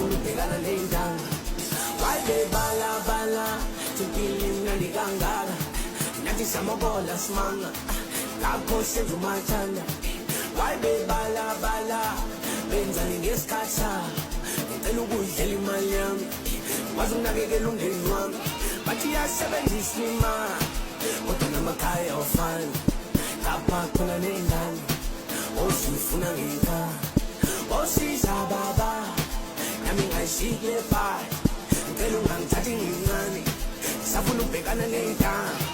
safuna ubhekana ney'ntanga. Wayebebala bala impilo imnandi kangaka, nathi siyamabola simanga lapho senza umathanda. Wayebebala bala benzani ngesikhathi sabo, ngicela ukudlela imali yami, wazi ukunakekela umndeni wami. Bathi iyasebenzisa imali kodwa namakhaya awafani, lapha khona ney'ngane osifuna ngenkani. Osiza baba nami ngayishikile phakathi, ngicela ungangithathi ngincane, safuna ukubhekana ney'ntanga.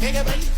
Get your body.